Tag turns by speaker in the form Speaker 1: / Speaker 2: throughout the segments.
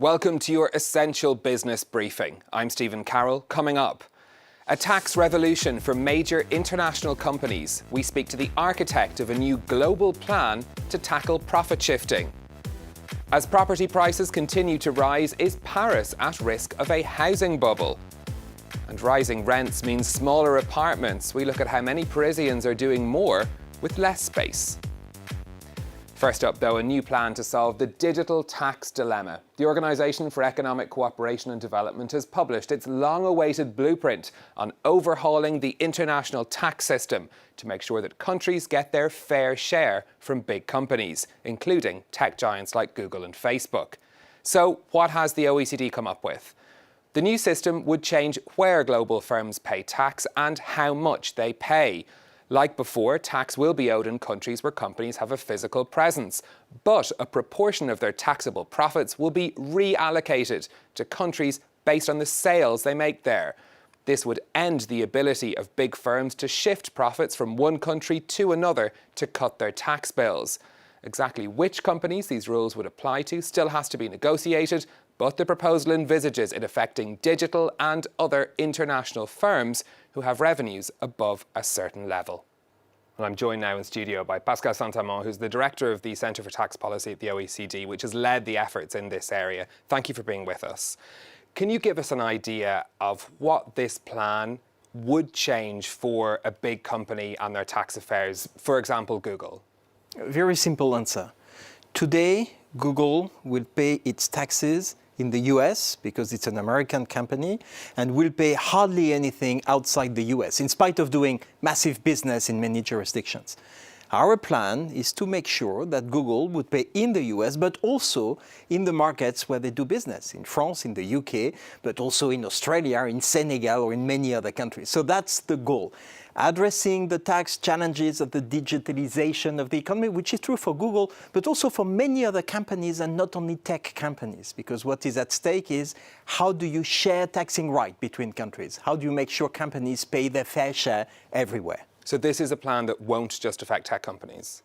Speaker 1: Welcome to your Essential Business Briefing. I'm Stephen Carroll. Coming up, a tax revolution for major international companies. We speak to the architect of a new global plan to tackle profit shifting. As property prices continue to rise, is Paris at risk of a housing bubble? And rising rents means smaller apartments. We look at how many Parisians are doing more with less space. First up, though, a new plan to solve the digital tax dilemma. The Organisation for Economic Cooperation and Development has published its long-awaited blueprint on overhauling the international tax system to make sure that countries get their fair share from big companies, including tech giants like Google and Facebook. So, what has the OECD come up with? The new system would change where global firms pay tax and how much they pay. Like before, tax will be owed in countries where companies have a physical presence, but a proportion of their taxable profits will be reallocated to countries based on the sales they make there. This would end the ability of big firms to shift profits from one country to another to cut their tax bills. Exactly which companies these rules would apply to still has to be negotiated, but the proposal envisages it affecting digital and other international firms who have revenues above a certain level. And I'm joined now in studio by Pascal Saint-Amand, who's the Director of the Centre for Tax Policy at the OECD, which has led the efforts in this area. Thank you for being with us. Can you give us an idea of what this plan would change for a big company and their tax affairs, for example, Google?
Speaker 2: A very simple answer. Today, Google will pay its taxes in the US because it's an American company and will pay hardly anything outside the US, in spite of doing massive business in many jurisdictions. Our plan is to make sure that Google would pay in the US, but also in the markets where they do business, in France, in the UK, but also in Australia, in Senegal, or in many other countries. So that's the goal. Addressing the tax challenges of the digitalization of the economy, which is true for Google, but also for many other companies and not only tech companies, because what is at stake is how do you share taxing right between countries? How do you make sure companies pay their fair share everywhere?
Speaker 1: So this is a plan that won't just affect tech companies?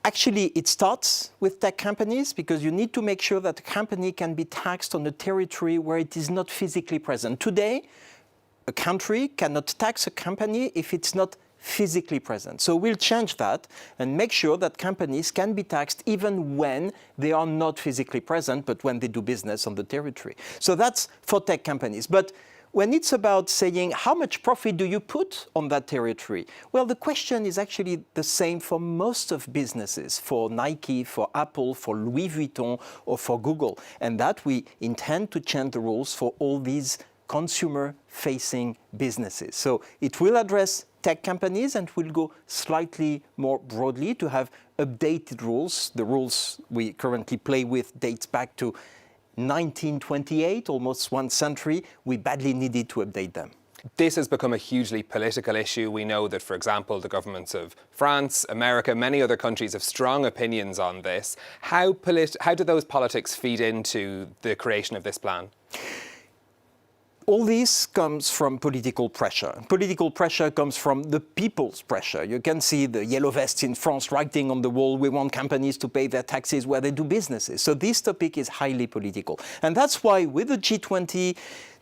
Speaker 2: Actually, it starts with tech companies because you need to make sure that a company can be taxed on a territory where it is not physically present. Today, a country cannot tax a company if it's not physically present. So we'll change that and make sure that companies can be taxed even when they are not physically present, but when they do business on the territory. So that's for tech companies. But when it's about saying how much profit do you put on that territory, well, the question is actually the same for most of businesses, for Nike, for Apple, for Louis Vuitton, or for Google. And that we intend to change the rules for all these consumer-facing businesses. So it will address tech companies and will go slightly more broadly to have updated rules. The rules we currently play with dates back to 1928, almost 1 century. We badly needed to update them.
Speaker 1: This has become a hugely political issue. We know that, for example, the governments of France, America, many other countries have strong opinions on this. How do those politics feed into the creation of this plan?
Speaker 2: All this comes from political pressure. Political pressure comes from the people's pressure. You can see the yellow vests in France writing on the wall, we want companies to pay their taxes where they do businesses. So this topic is highly political. And that's why with the G20,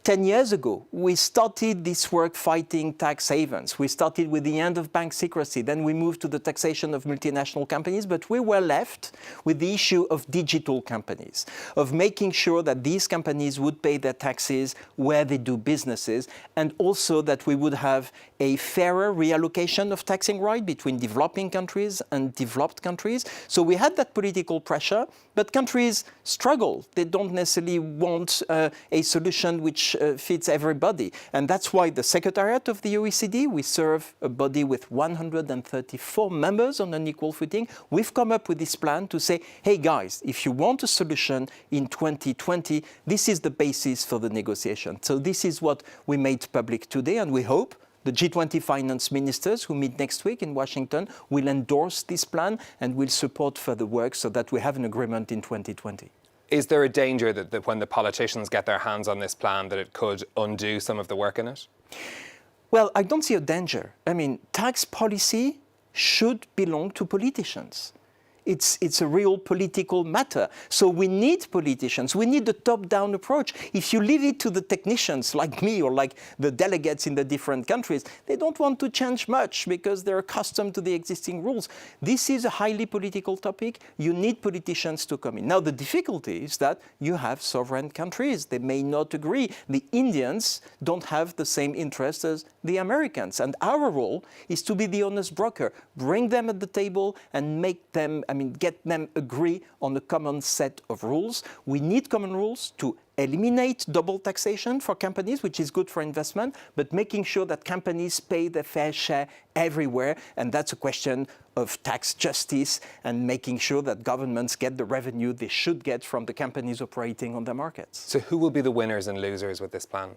Speaker 2: 10 years ago, we started this work fighting tax havens. We started with the end of bank secrecy. Then we moved to the taxation of multinational companies. But we were left with the issue of digital companies, of making sure that these companies would pay their taxes where they do businesses, and also that we would have a fairer reallocation of taxing right between developing countries and developed countries. So we had that political pressure, but countries struggle. They don't necessarily want a solution which fits everybody. And that's why the Secretariat of the OECD, we serve a body with 134 members on an equal footing. We've come up with this plan to say, hey guys, if you want a solution in 2020, this is the basis for the negotiation. So this is what we made public today, and we hope the G20 finance ministers who meet next week in Washington will endorse this plan and will support further work so that we have an agreement in 2020.
Speaker 1: Is there a danger that when the politicians get their hands on this plan that it could undo some of the work in it?
Speaker 2: Well, I don't see a danger. I mean, tax policy should belong to politicians. It's a real political matter. So we need politicians. We need a top-down approach. If you leave it to the technicians like me or like the delegates in the different countries, they don't want to change much because they're accustomed to the existing rules. This is a highly political topic. You need politicians to come in. Now, the difficulty is that you have sovereign countries. They may not agree. The Indians don't have the same interests as the Americans. And our role is to be the honest broker, bring them at the table and get them agree on a common set of rules. We need common rules to eliminate double taxation for companies, which is good for investment, but making sure that companies pay their fair share everywhere. And that's a question of tax justice and making sure that governments get the revenue they should get from the companies operating on their markets.
Speaker 1: So who will be the winners and losers with this plan?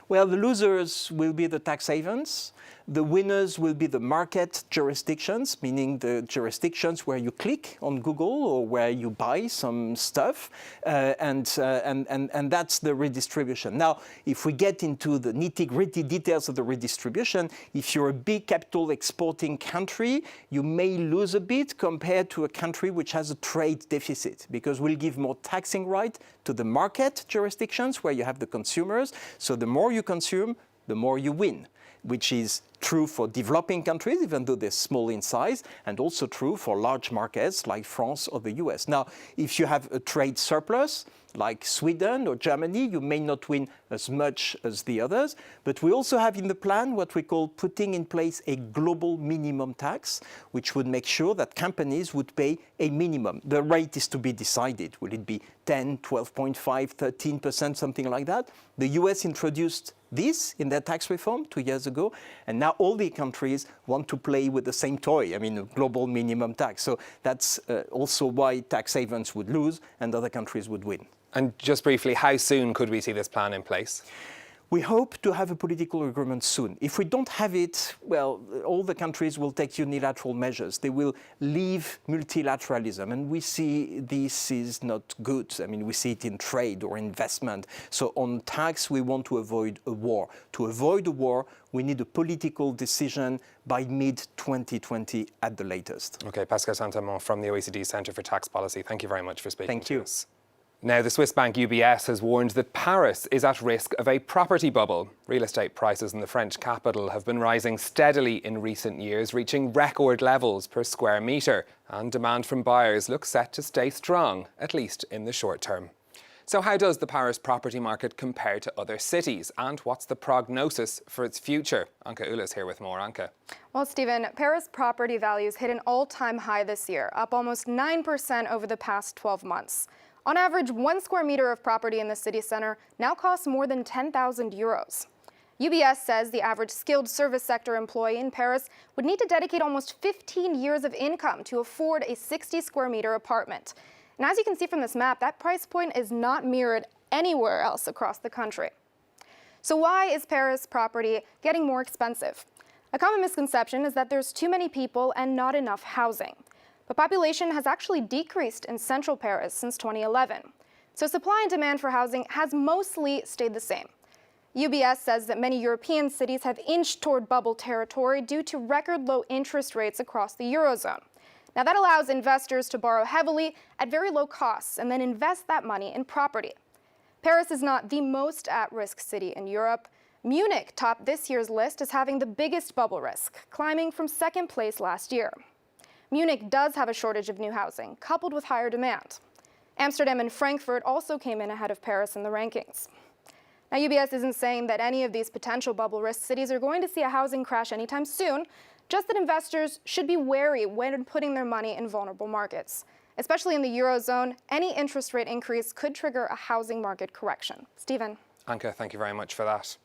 Speaker 2: Well, the losers will be the tax havens. The winners will be the market jurisdictions, meaning the jurisdictions where you click on Google or where you buy some stuff, and that's the redistribution. Now, if we get into the nitty-gritty details of the redistribution, if you're a big capital exporting country, you may lose a bit compared to a country which has a trade deficit, because we'll give more taxing right to the market jurisdictions where you have the consumers. So the more you consume, the more you win, which is true for developing countries, even though they're small in size, and also true for large markets like France or the US. Now, if you have a trade surplus, like Sweden or Germany, you may not win as much as the others. But we also have in the plan what we call putting in place a global minimum tax, which would make sure that companies would pay a minimum. The rate is to be decided. Will it be 10, 12.5, 13%, something like that? The US introduced this in their tax reform 2 years ago, and now all the countries want to play with the same toy, a global minimum tax. So that's also why tax havens would lose and other countries would win.
Speaker 1: And just briefly, how soon could we see this plan in place?
Speaker 2: We hope to have a political agreement soon. If we don't have it, well, all the countries will take unilateral measures. They will leave multilateralism, and we see this is not good. We see it in trade or investment. So on tax, we want to avoid a war. To avoid a war, we need a political decision by mid-2020 at the latest.
Speaker 1: Okay, Pascal Saint-Amand from the OECD Centre for Tax Policy. Thank you very much for speaking to us. Now, the Swiss bank UBS has warned that Paris is at risk of a property bubble. Real estate prices in the French capital have been rising steadily in recent years, reaching record levels per square metre, and demand from buyers looks set to stay strong, at least in the short term. So how does the Paris property market compare to other cities, and what's the prognosis for its future? Anke Uhle is here with more. Anke.
Speaker 3: Well, Stephen, Paris property values hit an all-time high this year, up almost 9% over the past 12 months. On average, 1 square meter of property in the city center now costs more than 10,000 euros. UBS says the average skilled service sector employee in Paris would need to dedicate almost 15 years of income to afford a 60 square meter apartment. And as you can see from this map, that price point is not mirrored anywhere else across the country. So why is Paris property getting more expensive? A common misconception is that there's too many people and not enough housing. But population has actually decreased in central Paris since 2011. So supply and demand for housing has mostly stayed the same. UBS says that many European cities have inched toward bubble territory due to record low interest rates across the Eurozone. Now that allows investors to borrow heavily at very low costs and then invest that money in property. Paris is not the most at-risk city in Europe. Munich topped this year's list as having the biggest bubble risk, climbing from second place last year. Munich does have a shortage of new housing, coupled with higher demand. Amsterdam and Frankfurt also came in ahead of Paris in the rankings. Now, UBS isn't saying that any of these potential bubble risk cities are going to see a housing crash anytime soon, just that investors should be wary when putting their money in vulnerable markets. Especially in the Eurozone, any interest rate increase could trigger a housing market correction. Stephen.
Speaker 1: Anke, thank you very much for that.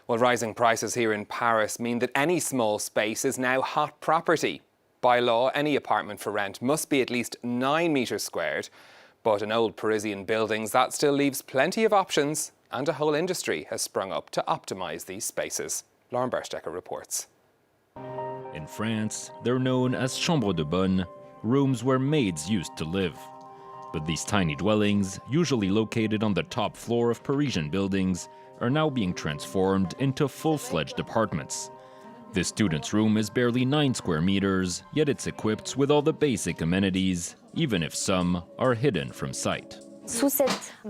Speaker 1: Well, rising prices here in Paris mean that any small space is now hot property. By law, any apartment for rent must be at least 9 metres squared. But in old Parisian buildings, that still leaves plenty of options, and a whole industry has sprung up to optimise these spaces. Lauren Berstecker reports.
Speaker 4: In France, they're known as chambres de bonne, rooms where maids used to live. But these tiny dwellings, usually located on the top floor of Parisian buildings, are now being transformed into full-fledged apartments. This student's room is barely 9 square meters, yet it's equipped with all the basic amenities, even if some are hidden from sight.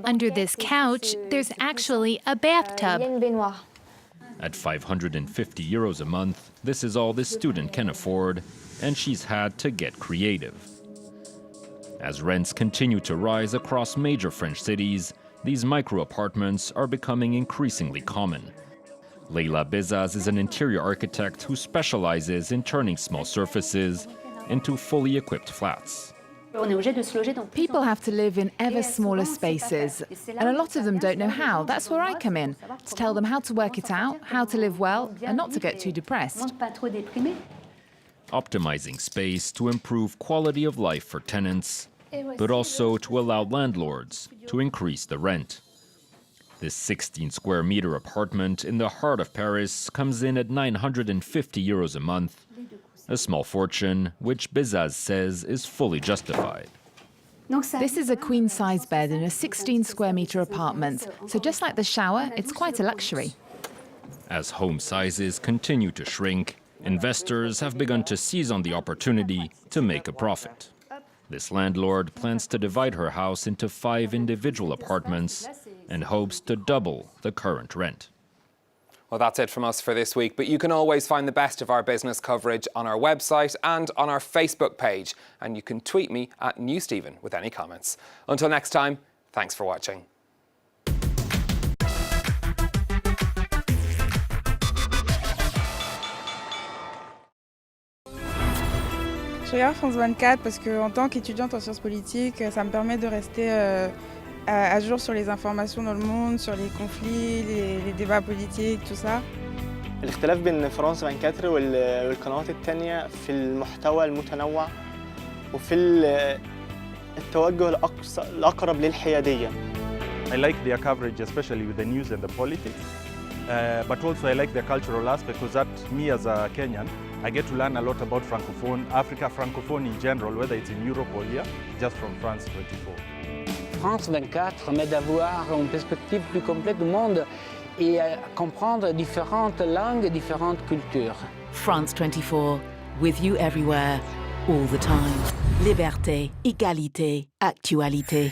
Speaker 5: Under this couch, there's actually a bathtub.
Speaker 4: At 550 euros a month, this is all this student can afford, and she's had to get creative. As rents continue to rise across major French cities, these micro-apartments are becoming increasingly common. Leila Bezaz is an interior architect who specializes in turning small surfaces into fully equipped flats.
Speaker 6: People have to live in ever smaller spaces, and a lot of them don't know how. That's where I come in, to tell them how to work it out, how to live well, and not to get too depressed.
Speaker 4: Optimizing space to improve quality of life for tenants, but also to allow landlords to increase the rent. This 16 square meter apartment in the heart of Paris comes in at 950 euros a month, a small fortune which Bezaz says is fully justified.
Speaker 6: This is a queen-size bed in a 16 square meter apartment, so just like the shower, it's quite a luxury.
Speaker 4: As home sizes continue to shrink, investors have begun to seize on the opportunity to make a profit. This landlord plans to divide her house into 5 individual apartments and hopes to double the current rent.
Speaker 1: Well, that's it from us for this week, but you can always find the best of our business coverage on our website and on our Facebook page, and you can tweet me at NewStephen with any comments. Until next time, thanks for watching.
Speaker 7: Je regarde France 24 parce qu'en tant qu'étudiante en sciences politiques, ça me permet de rester à jour sur les informations dans le monde, sur les conflits, les débats politiques, tout ça.
Speaker 8: الاختلاف بين فرانس 24 والقنوات التانية في المحتوى المتنوع وفي التوجه الأقرب للحيادية.
Speaker 9: I like their coverage, especially with the news and the politics, but also I like the cultural aspect because that, me as a Kenyan, I get to learn a lot about Francophone, Africa, Francophone in general, whether it's in Europe or here, just from France 24.
Speaker 10: France 24 m'aide à avoir une perspective plus complète du monde et à comprendre différentes langues et différentes cultures.
Speaker 11: France 24, with you everywhere, all the time. Liberté, égalité, actualité.